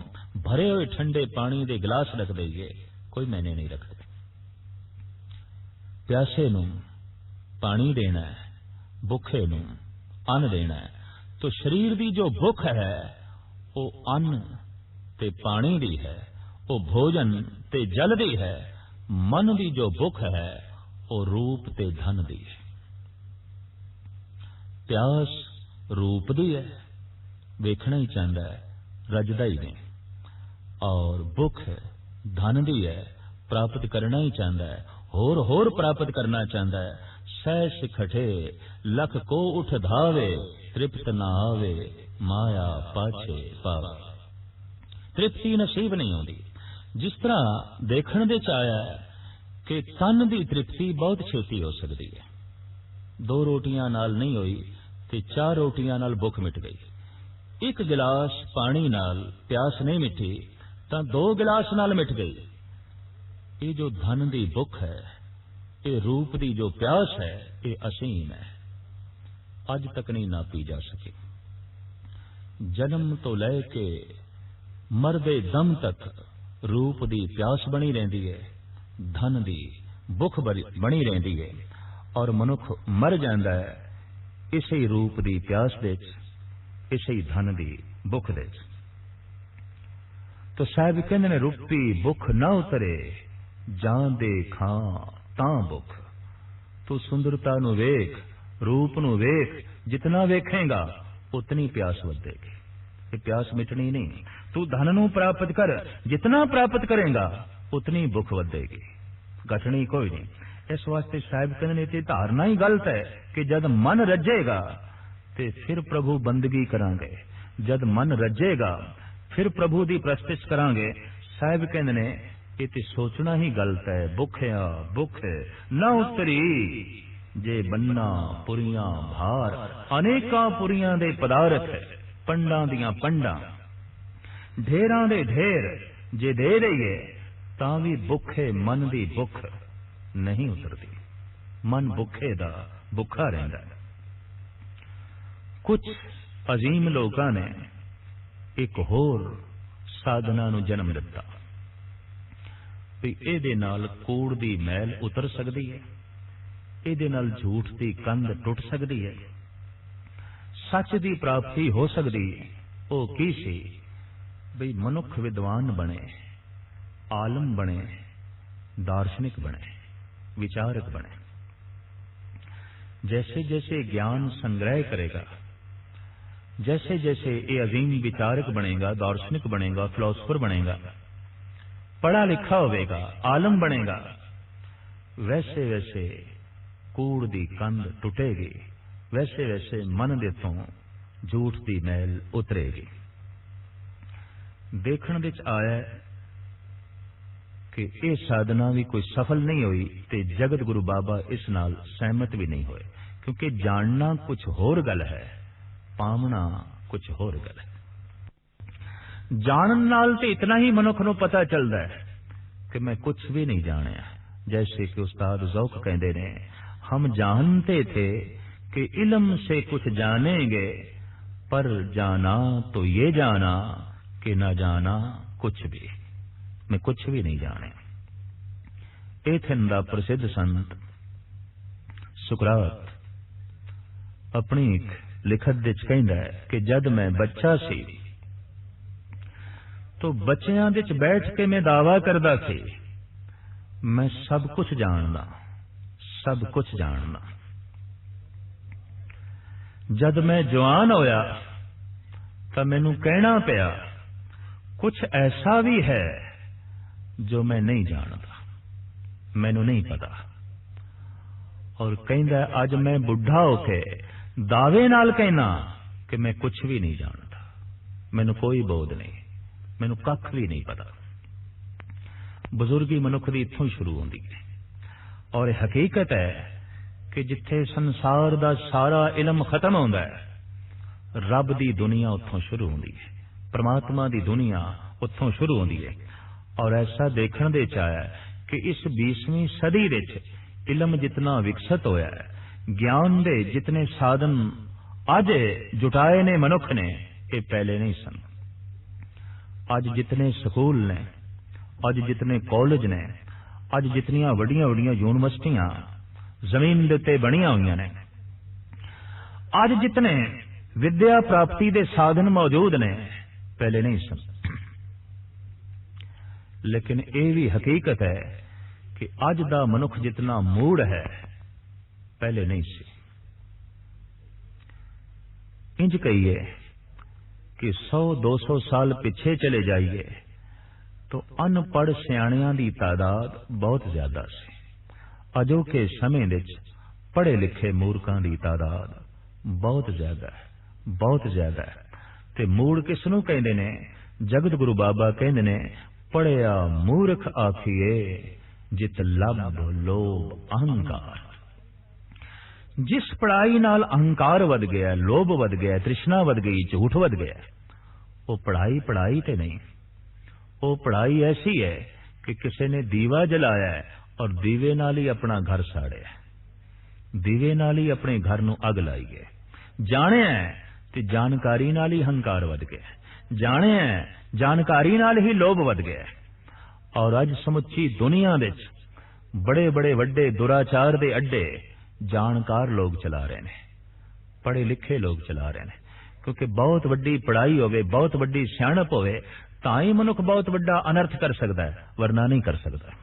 भरे हुए ठंडे पानी दे गिलास रख दईए, कोई मैंने नहीं रखते। प्यासे नूं पानी देना है, भुखे नूं अन्न देना है। तो शरीर की जो भुख है वो अन्न ते पानी दी है, वो भोजन ते जल दी है। मन की जो भुख है वो रूप ते धन दी है। प्यास रूप दी है, वेखना ही चाहता है, रजदा ही नहीं। और भुख धन दी है, प्राप्त करना ही चाहता है, होर प्राप्त करना चाहता है। सैस खठे लख को उठ धावे, तृप्त ना आवे माया पाछे पावे। तृप्ति नसीब नहीं होती। जिस तरह देखण दे चाया है कि तन की तृप्ति बहुत छेती हो सकती है। 2 रोटियां नाल नहीं हुई ते 4 रोटियां नाल भुख मिट गई। 1 गिलास पानी नाल प्यास नहीं मिटी तां 2 गिलास नाल मिट गई। ये जो धन की भुख है, ये रूप की जो प्यास है, ये असीम है, अज तक नहीं नापी जा सकी। जन्म तो लैके मरदे दम तक रूप की प्यास बनी रहती है, धन की भुख बनी रहती है। और मनुख मर जाता है इसे रूप की प्यास दे, इसे धन की भुख दे। तो साहब कहते ने, रूपी भुख ना उतरे जान दे खां तां भुख। तू सुंदरता नु वेख, रूप नु वेख, जितना वेखेगा उतनी प्यास बढ़ेगी। ये प्यास मिटनी नहीं। तू धन नु प्राप्त कर, जितना प्राप्त करेगा उतनी भुख बढ़ेगी, घटनी कोई नहीं। इस वास्ते साहिब कहने की धारणा ही गलत है कि जब मन रजेगा ते फिर प्रभु बंदगी करांगे, जब मन रजेगा फिर प्रभु की प्रस्तिश करांगे। साहिब कहने ये सोचना ही गलत है। भुखया भुख न उतरी जे बन्ना पुरियां भार। अनेका पुरियां दे पदार्थ, पंडा दियां पंडा, ढेरां दे ढेर जे दे दईए तां भी भुखे मन दी भुख नहीं उतरती। मन भुखे दा भुखा रहिंदा है। कुछ अजीम लोगों ने एक होर साधना नूं जन्म दिता भी इहदे नाल कूड़ दी मैल उतर सकती है, इहदे नाल झूठ दी कंध टुट सकती है, सच दी प्राप्ति हो सकती है। वो की सी भी मनुख विद्वान बने, आलम बने, दार्शनिक बने, विचारक बने। जैसे जैसे ज्ञान संग्रह करेगा, जैसे जैसे ये अजीम विचारक बनेगा, दार्शनिक बनेगा, फिलोसफर बनेगा, पढ़ा लिखा होगा, आलम बनेगा, वैसे वैसे कूड़ दी कंध टुटेगी, वैसे वैसे मन दे तो झूठ दी मैल उतरेगी। देखण विच आया कि यह साधना भी कोई सफल नहीं हुई ते जगत गुरु बाबा इस नाल सहमत भी नहीं हुए, क्योंकि जानना कुछ होर गल है, पावना कुछ होर गल है। जानन नाल ते इतना ही मनुख नूं पता चलदा है कि मैं कुछ भी नहीं जानिया। जैसे कि उस्ताद ज़ौक कहते ने, हम जानते थे कि इल्म से कुछ जानेंगे, पर जाना तो ये जाना कि न जाना कुछ भी, मैं कुछ भी नहीं जाने। एथेन दा प्रसिद्ध संत सुकरात अपनी एक लिखत विच कहंदा है कि जद मैं बच्चा सी तो बच्चियां विच बैठ के मैं दावा करदा सी मैं सब कुछ जानदा, सब कुछ जानदा। जद मैं जवान होया तो मैनू कहना पिया कुछ ऐसा भी है जो मैं नहीं जानता, मैनू नहीं पता। और कहंदा अज मैं बुढ़ा होके दावे नाल कहना कि मैं कुछ भी नहीं जानता, मैनू कोई बोध नहीं, मैनू कख भी नहीं पता। बुजुर्गी मनुख दी इत्थों शुरू होंदी है। और हकीकत है कि जिथे संसार दा सारा इलम खत्म होंदा है, रब दी दुनिया उत्थों शुरू होंदी है, परमात्मा दी दुनिया उत्थों शुरू होंदी है। और ऐसा देखण दे च आया कि इस 20वीं सदी विच इलम जितना विकसित होया है, ज्ञान दे जितने साधन अज जुटाए ने मनुख ने, ये पहले नहीं सन। अज जितने स्कूल ने, अज जितने कॉलेज ने, अज जितनियां वड्डियां वड्डियां यूनिवर्सिटियां जमीन दे उत्ते बणियां होईयां ने, अज जितने विद्या प्राप्ति दे साधन मौजूद ने, पहले नहीं सन। लेकिन यह भी हकीकत है कि अज दा मनुख जितना मूड है, पहले नहीं सी। इंज कहिए कि 100-200 साल पीछे चले जाइए तो अनपढ़ सियाणियां दी तादाद बहुत ज्यादा सी। अजोके समय विच पढ़े लिखे मूर्खां दी तादाद बहुत ज्यादा है, बहुत ज्यादा है। ते मूड़ किसनू कहंदे ने? जगत गुरु बाबा कहंदे ने, पढ़िया मूर्ख आखिए जित लब लोभ अहंकार। जिस पढ़ाई नाल अहंकार वध गया, लोभ वध गया, तृष्णा वध गई, झूठ वध गया, वो पढ़ाई पढ़ाई ते नहीं। वो पढ़ाई ऐसी है कि किसी ने दीवा जलाया है और दीवे नाल ही अपना घर साड़िया, दीवे नाल ही अपने घर नू अग लाई है। जाने ते जानकारी नाल ही अहंकार वध गया, जाने जानकारी नाल ही लोभ वध गया। और अज समुची दुनिया विच बड़े बड़े वड्डे दुराचार दे अड्डे जानकार लोग चला रहे हैं, पढ़े लिखे लोग चला रहे हैं। क्योंकि बहुत वड्डी पढ़ाई होवे, बहुत वड्डी सियाणप होवे, तां ही मनुख बहुत वड्डा अनर्थ कर सकता है, वरना नहीं कर सकता।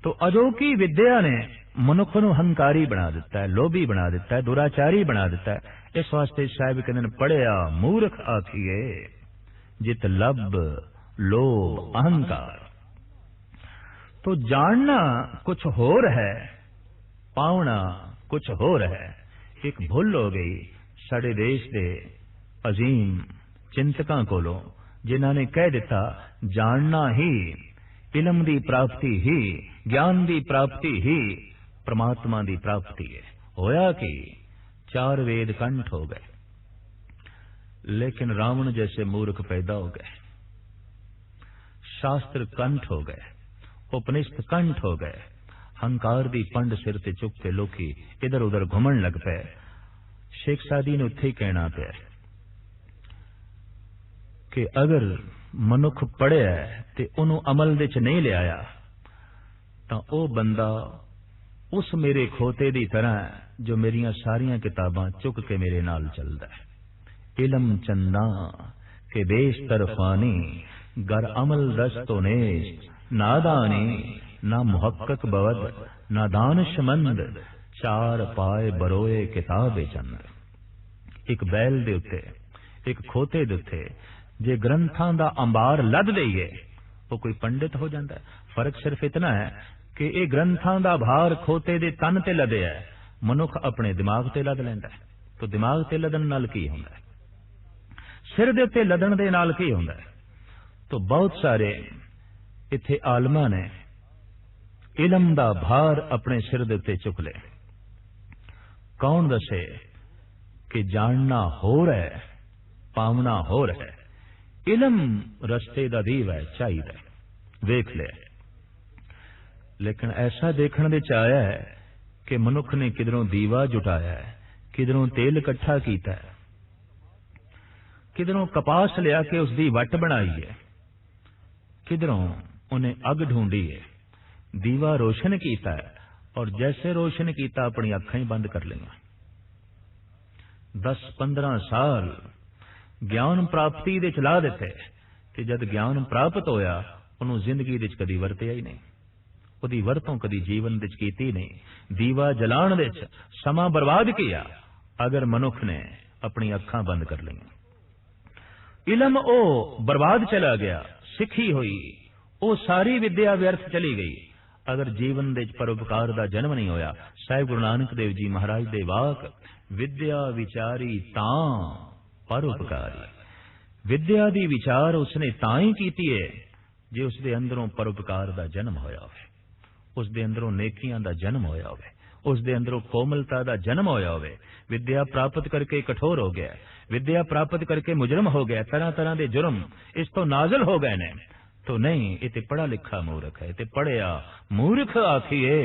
तो अजोकी विद्या ने मनुख नूं हंकारी बना दिता है, लोभी बना दिता है, दुराचारी बना दिता है। इस वास्ते साहिब कहते हैं, पढ़िया मूर्ख आखिए जित लब लोभ अहंकार। तो जानना कुछ होर है, पावना कुछ होर है। एक भुल हो गई साडे देश दे अजीम चिंतकां कोलों, जिन्हां ने कह दिता जानना ही, इलम दी प्राप्ति ही, ज्ञान दी प्राप्ति ही परमात्मा दी प्राप्ति है। होया कि 4 वेद कंठ हो गए, लेकिन रावण जैसे मूर्ख पैदा हो गए, शास्त्र कंठ हो गए, उपनिषद कंठ हो गए। हंकार दी पंड सिर ते चुक के लोकी इधर उधर घुमन लग पे। शेख सादी ने उत्थे ही कहना पिया कि अगर मनुख पढ़िया ते उन्हों अमल दे च नहीं लियाया तां ओ बंदा उस मेरे खोते दी तरह जो मेरियां सारियां किताबां चुक के मेरे नाल चलदा है। इलम चंदा के देश तरफानी गर अमल रस तो नेस्त, नादानी ना मुहक्कक बवद, ना दानशमंद, चार पाए बरोए किताबे चंद। एक बैल दे उत्ते, एक खोते दे उत्ते जे ग्रंथां दा अंबार लद दईए वो कोई पंडित हो जाता है। फर्क सिर्फ इतना है कि ये ग्रंथां दा भार खोते दे तन ते लदे है, मनुख अपने दिमाग ते लद लैंदा है। तो दिमाग ते लदन नाल की हुंदा है, सिर दे उत्ते लदन दे नाल की हुंदा है। तो बहुत सारे इत्थे आलमा ने इलम दा भार अपने सिर दे उत्ते चुक ले। कौन दसे कि जानना होर है, पावना होर है। इलम रस्ते दा दीव है, चाहिए वेख ले। लेकिन ऐसा देखने दे चाया है कि मनुख ने किधरों दीवा जुटाया है, किधरों तेल इकट्ठा किया है, किधरों कपास लिया के उसकी वट बनाई है, किधरों उन्हें अग ढूंढी है, दीवा रोशन किया है और जैसे रोशन किया अपनी अखां ही बंद कर लिया। 10-15 साल ज्ञान प्राप्ति दे चला दिते कि जद ज्ञान प्राप्त होया उन्होंने जिंदगी दे कदी वरतिया ही नहीं, उहदी वरतों कदी जीवन दे कीती नहीं। दीवा जलाण दे समा बर्बाद किया अगर मनुख ने अपनी अखां बंद कर लिया। इलम ओ बर्बाद चला गया, सिखी हुई ओ सारी विद्या व्यर्थ चली गई अगर जीवन दे परोपकार दा जन्म नहीं होया। साहिब गुरु नानक देव जी महाराज दे वाक, विद्या विचारी तां परोपकारी। विद्या दी विचार उसने तां ही कीती है जे उसदे अंदरों परोपकार दा जन्म होया होवे, उसदे अंदरों नेकियां दा जन्म होया होवे, उसदे अंदरों कोमलता दा जन्म होया होवे। विद्या प्राप्त करके कठोर हो गया, विद्या प्राप्त करके मुजरम हो गया, तरह तरह के जुर्म इस तो नाजल हो गए ने। तो नहीं, इते पढ़ा लिखा मूर्ख है, इते पढ़िया मूर्ख आखिए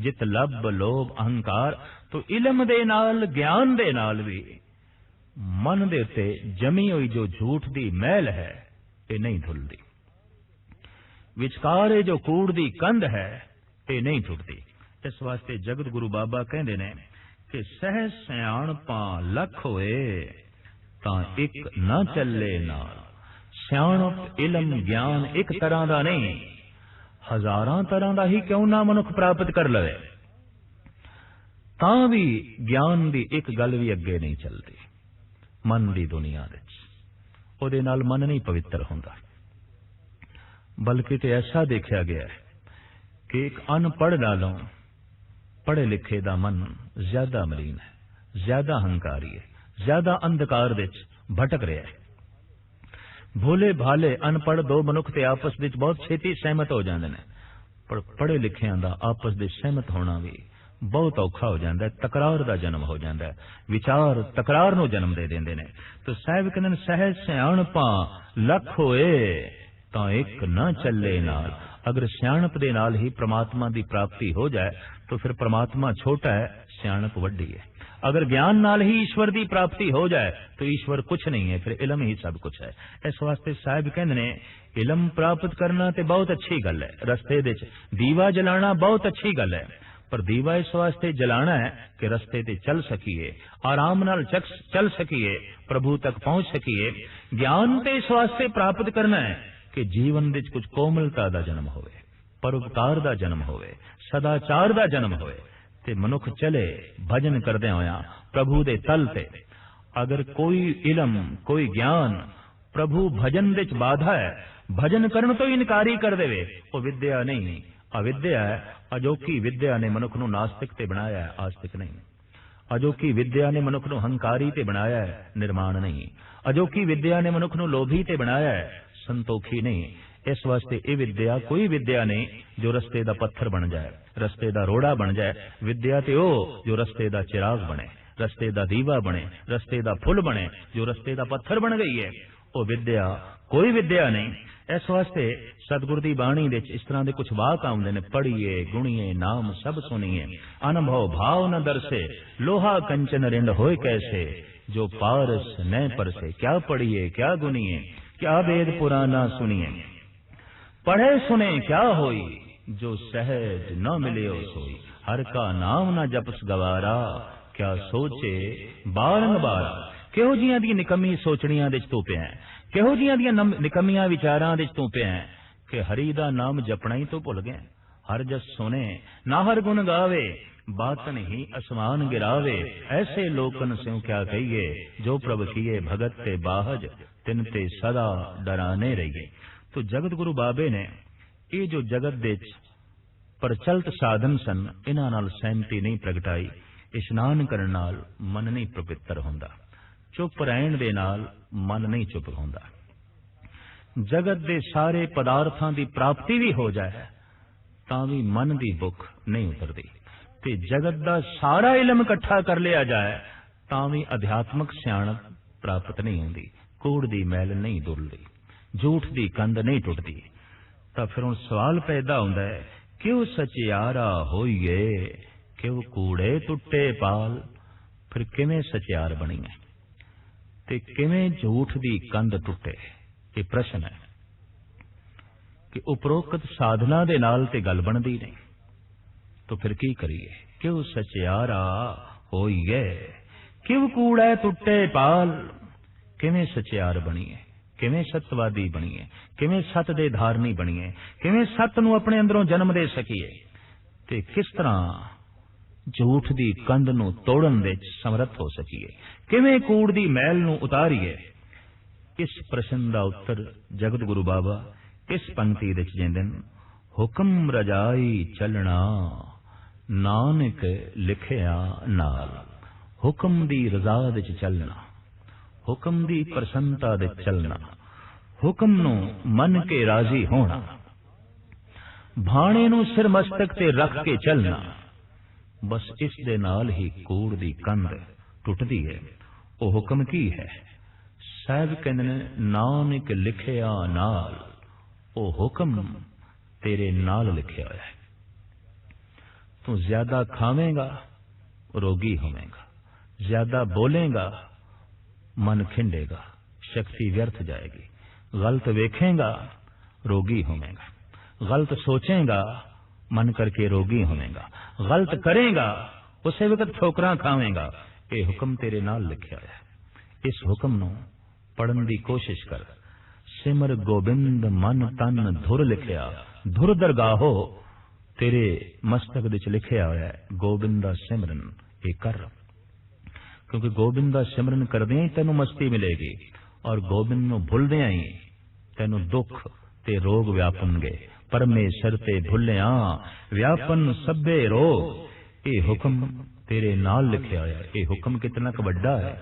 जित लब लोभ अहंकार। तो इलम दे नाल ज्ञान दे नाल भी मन दे उत्ते जमी हुई जो झूठ दी मैल है ये नहीं धुलदी, विचकारे जो कूड़ दी कंध है ये नहीं टुटदी। इस वास्ते जगत गुरु बाबा कहते ने कि सह सियाणपा लख होए तां एक न चले नाल। सियाणप इलम ज्ञान एक तरह का नहीं, हजारां तरह का ही क्यों ना मनुख प्राप्त कर लवे तां भी ज्ञान दी एक गल भी अगे नहीं चलती। मन दी दुनिया विच उहदे नाल मन नहीं पवित्र हुंदा, बल्कि तो ऐसा देखा गया है कि एक अनपढ़ नालों पढ़े लिखे दा मन ज्यादा मलीन है, ज्यादा हंकारी है, ज्यादा अंधकार विच भटक रहा है। भोले भाले अनपढ़ दो मनुख ते आपस विच बहुत छेती सहमत हो जाते हैं, पर पढ़े लिखियां दा आपस दे सहमत होना भी बहुत औखा हो जाता है। तकरार का जन्म हो जाता है, विचार तकरार नूं जन्म दे देंदे ने। तो साहिब कहंदे सहज सियाणपा लख होए तां एक न चले नाल। अगर सियाणप दे नाल ही परमात्मा की प्राप्ति हो जाए तो फिर परमात्मा छोटा है, सियाणप वड्डी है। अगर ज्ञान नाल ही ईश्वर की प्राप्ति हो जाए तो ईश्वर कुछ नहीं है, फिर इलम ही सब कुछ है। इस वास्ते साहिब कहंदे ने इलम प्राप्त करना तो बहुत अच्छी गल है, रस्ते दे दीवा जलाना बहुत अच्छी गल है, पर दीवा इस वास्ते जलाना है कि रस्ते ते चल सकीए, आराम नाल चल सकीए, प्रभु तक पहुंच सकीए। ज्ञान ते इस वास्ते प्राप्त करना है कि जीवन विच कुछ कोमलता का जन्म होवे, परोपकार का जन्म होवे, सदाचार का जन्म होवे ते मनुख चले भजन करदे होया प्रभु दे तल ते। अगर कोई इलम कोई ज्ञान प्रभु भजन विच बाधा है, भजन करन तो इनकारी कर देवे, वो विद्या नहीं अविद्या है। अजोकी विद्या ने मनुख नूं नास्तिक ते बनाया है, आस्तिक नहीं। अजोकी विद्या ने मनुख नूं हंकारी ते बनाया है, निर्माण नहीं। अजोकी विद्या ने मनुख नूं लोभी ते बनाया है, संतोखी नहीं। इस वास्ते ये विद्या कोई विद्या नहीं जो रस्ते दा पत्थर बन जाए, रस्ते दा रोड़ा बन जाए। विद्या ते ओ जो रस्ते दा चिराग बने, रस्ते दा दीवा बने, रस्ते दा फुल बने, जो रस्ते दा पत्थर बन गई है वो विद्या कोई विद्या नहीं। इस वास्ते सतगुर दी बाणी विच इस तरह के कुछ वाक आउंदे ने, पढ़िए गुणिए नाम सब सुनिए, अनुभव भाव न दरसे, लोहा कंचन रिंड होए कैसे, जो पारस न परसे। क्या पढ़िए क्या गुनिए, क्या वेद पुराना सुनिए, पढ़े सुने क्या होई, जो सहज न मिले सोई। हर का नाम न जपस गवारा, क्या सोचे बारंबार। किहो जिहियां दी निकम्मी सोचणियां दे तू पिया, ਕਿਹੋ ਜਿਹੀਆਂ ਦੀਆਂ ਨਿਕੰਮੀਆਂ ਵਿਚਾਰਾਂ ਦੇ ਤੂੰ ਪਿਆ ਕਿ ਹਰੀ ਦਾ ਨਾਮ ਜਪਣਾ ਹੀ ਤੂੰ ਭੁੱਲ ਗਿਆ। हर जस सुने ना हर गुण गावे, बातन ही असमान गिरावे। ऐसे लोकन स्यों क्या कहिए, जो प्रभ किए भगत ते बाहज, तिन ते सदा डराने रहिए। तो जगत गुरु बाबे ने ये जो जगत दे प्रचलित साधन सन, इन्हां नाल सहमति नहीं प्रगटाई। इशनान करन नाल मन नहीं पवित्र हुंदा, चुप रहण दे नाल मन नहीं चुप हुंदा। जगत दे सारे पदार्थां दी प्राप्ति भी हो जाए तां भी मन दी भुख नहीं उतरदी, ते जगत दा सारा इलम इकट्ठा कर लिया जाए तां भी अध्यात्मक सियाणप प्राप्त नहीं हुंदी। कूड़ दी मैल नहीं दुलदी, झूठ दी कंध नहीं टुटदी। तां फिर हुण सवाल पैदा हुंदा है, क्यों सचियारा होइए, क्यों कूड़े टुटे पाल। फिर किवें सचियार बणीए ते किवें झूठ दी कंध टुटे, ये प्रश्न है कि उपरोक्त साधना दे नाल ते गल बनदी नहीं। तो फिर की करिए, क्यों सचियारा होइए, क्यों कूड़े टुटे पाल। किवें सचियार बणीए, किवें सतवादी बणीए, किवें सत दे धारनी बणीए, किवें सत नूं अपने अंदरों जन्म दे सकीए, ते किस तरह झूठ दी कंध नूं तोड़न दे समर्थ हो सकीए, किवें कूड़ दी मैल नूं उतारीए। इस प्रश्न दा उत्तर जगत गुरु बाबा इस पंक्ति विच देंदे ने, हुक्म रजाई चलना नानक लिखिया नाल। हुक्म दी रजा विच चलना, हुक्म दी प्रसन्नता दे चलना, हुक्म नूं मन के राजी होना, भाणे नूं सिर मस्तक ते रख के चलना। बस इस दे नाल ही कूड़ दी कंध टुटदी है। ओ हुक्म की है? साहब कहंदे ने, नानक लिखिया नाल। ओ हुक्म तेरे नाल लिखिया होया है। तू ज्यादा खावेंगा रोगी होवेगा, ज्यादा बोलेगा मन खिंडेगा, शक्ति व्यर्थ जाएगी। गलत वेखेगा रोगी होवेगा, गलत सोचेगा मन करके रोगी होवेगा, गलत करेगा उसे वक्त ठोकरां खावेगा। ये हुक्म तेरे नाल लिखिया है। इस हुक्म नूं पढ़न दी कोशिश कर। सिमर गोबिंद मन तन धुर लिखिया, धुर दरगाहो तेरे मस्तक विच लिखिया होया है। गोबिंद दा सिमरन ये कर, क्योंकि गोबिंद दा सिमरन करदियां ही तैनूं मस्ती मिलेगी, और गोबिंद नूं भुलदियां ही तैनूं दुख ते रोग व्यापणगे। परमेश्वर ते भुलिया व्यापन सभे रोग। ये हुक्म तेरे नाल लिखिया होया है। ये हुक्म कितना क वड्डा है।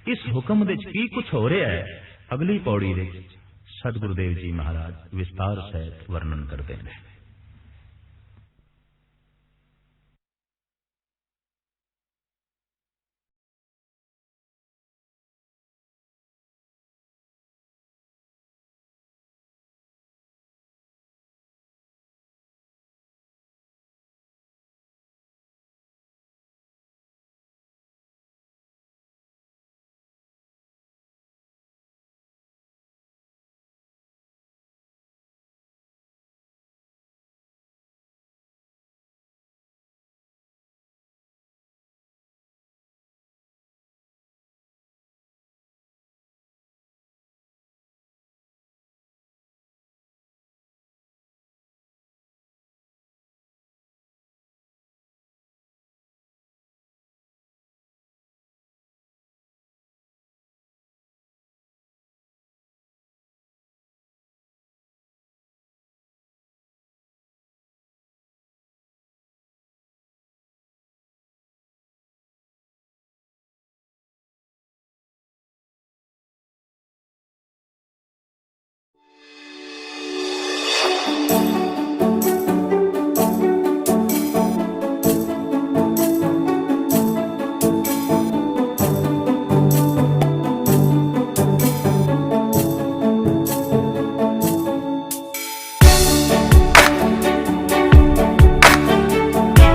इस हुक्म विच की कुछ हो रहा है, अगली पौड़ी विच सतगुरुदेव जी महाराज विस्तार सहित वर्णन करते हैं।